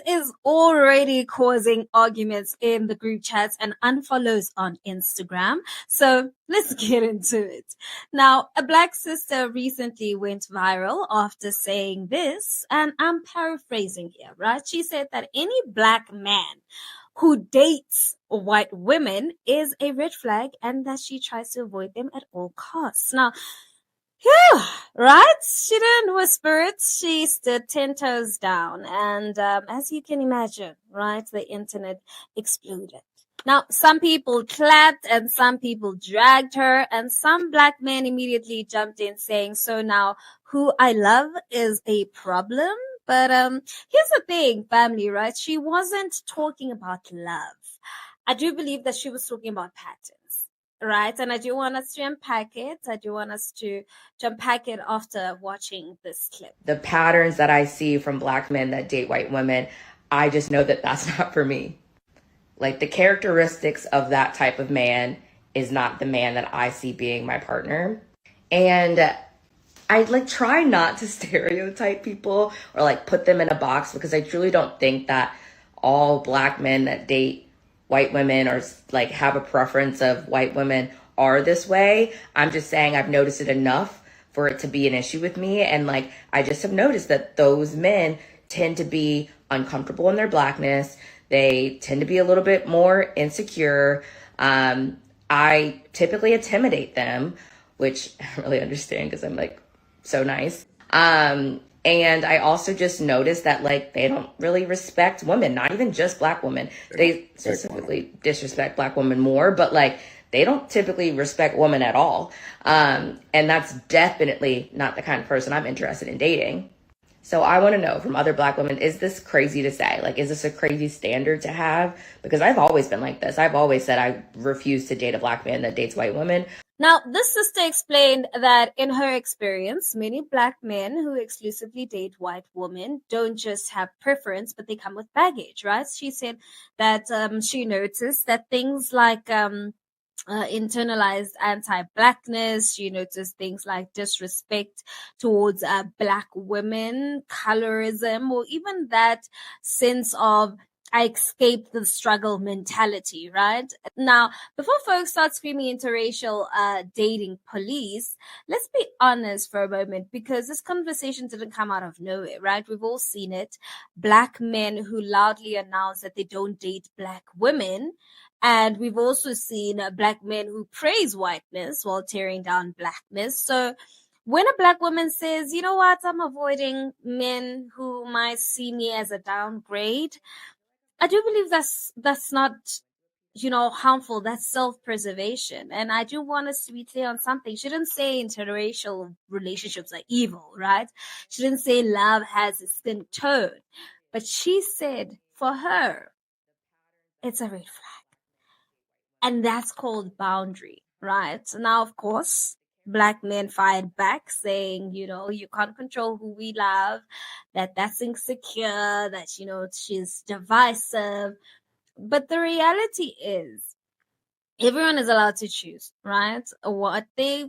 This is already causing arguments in the group chats and unfollows on Instagram. So let's get into it. Now, a black sister recently went viral after saying this, and I'm paraphrasing here, right? She said that any black man who dates white women is a red flag and that she tries to avoid them at all costs. Now, yeah, right? She didn't whisper it. She stood 10 toes down. And as you can imagine, right, the internet exploded. Now, some people clapped and some people dragged her, and some black men immediately jumped in saying, so now who I love is a problem? But here's the thing, family, right? She wasn't talking about love. I do believe that she was talking about patterns. Right, and I do want us to unpack it. I do want us to unpack it after watching this clip. The patterns that I see from black men that date white women, I just know that that's not for me. Like, the characteristics of that type of man is not the man that I see being my partner. And I try not to stereotype people or put them in a box, because I truly don't think that all black men that date white women or have a preference of white women are this way. I'm just saying I've noticed it enough for it to be an issue with me. And I just have noticed that those men tend to be uncomfortable in their blackness. They tend to be a little bit more insecure. I typically intimidate them, which I don't really understand because I'm so nice. And I also just noticed that they don't really respect women, not even just black women. They specifically disrespect black women more, but they don't typically respect women at all. And that's definitely not the kind of person I'm interested in dating. So I want to know from other black women, is this crazy to say? Is this a crazy standard to have? Because I've always been like this. I've always said I refuse to date a black man that dates white women. Now, this sister explained that in her experience, many black men who exclusively date white women don't just have preference, but they come with baggage, right? She said that she noticed that things like internalized anti-blackness. She noticed things like disrespect towards black women, colorism, or even that sense of I escaped the struggle mentality, right? Now, before folks start screaming interracial dating police, let's be honest for a moment, because this conversation didn't come out of nowhere, right? We've all seen it. Black men who loudly announce that they don't date black women. And we've also seen black men who praise whiteness while tearing down blackness. So when a black woman says, you know what, I'm avoiding men who might see me as a downgrade, I do believe that's not, harmful. That's self-preservation. And I do want us to be clear on something. She didn't say interracial relationships are evil, right? She didn't say love has a skin tone. But she said for her, it's a red flag. And that's called boundary, right? So now, of course, black men fired back saying, you can't control who we love, that's insecure, that, she's divisive. But the reality is everyone is allowed to choose, right? What they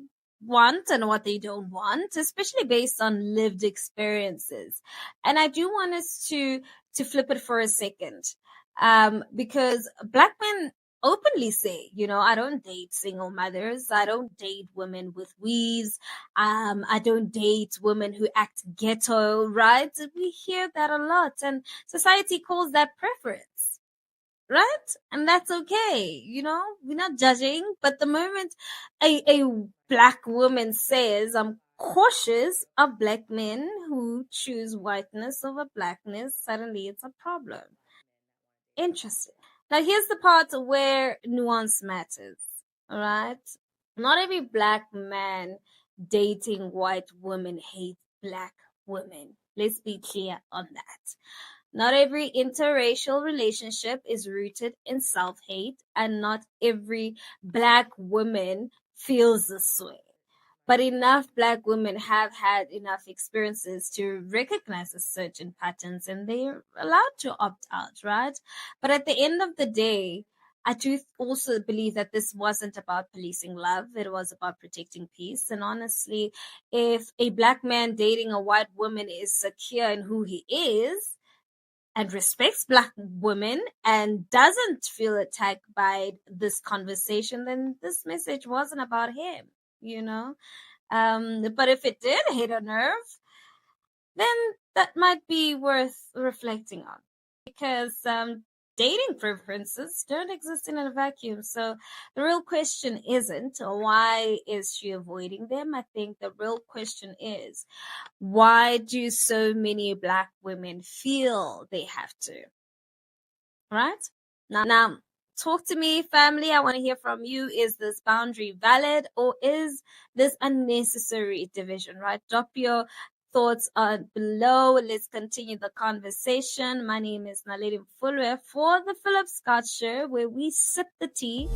want and what they don't want, especially based on lived experiences. And I do want us to flip it for a second. Because black men openly say, I don't date single mothers. I don't date women with weaves. I don't date women who act ghetto, right? We hear that a lot, and society calls that preference, right? And that's okay. We're not judging, but the moment a black woman says, I'm cautious of black men who choose whiteness over blackness, suddenly it's a problem. Interesting. Now, here's the part where nuance matters, all right? Not every black man dating white women hates black women. Let's be clear on that. Not every interracial relationship is rooted in self-hate, and not every black woman feels this way. But enough black women have had enough experiences to recognize certain patterns, and they're allowed to opt out, right? But at the end of the day, I do also believe that this wasn't about policing love. It was about protecting peace. And honestly, if a black man dating a white woman is secure in who he is, and respects Black women and doesn't feel attacked by this conversation, then this message wasn't about him, you know. But if it did hit a nerve, then that might be worth reflecting on, because dating preferences don't exist in a vacuum. So the real question isn't why is she avoiding them. I think the real question is, why do so many Black women feel they have to? Right? Now, talk to me, family. I want to hear from you. Is this boundary valid, or is this unnecessary division? Right? Drop your thoughts below. Let's continue the conversation. My name is Naledi Mfoloe for the Philip Scott Show, where we sip the tea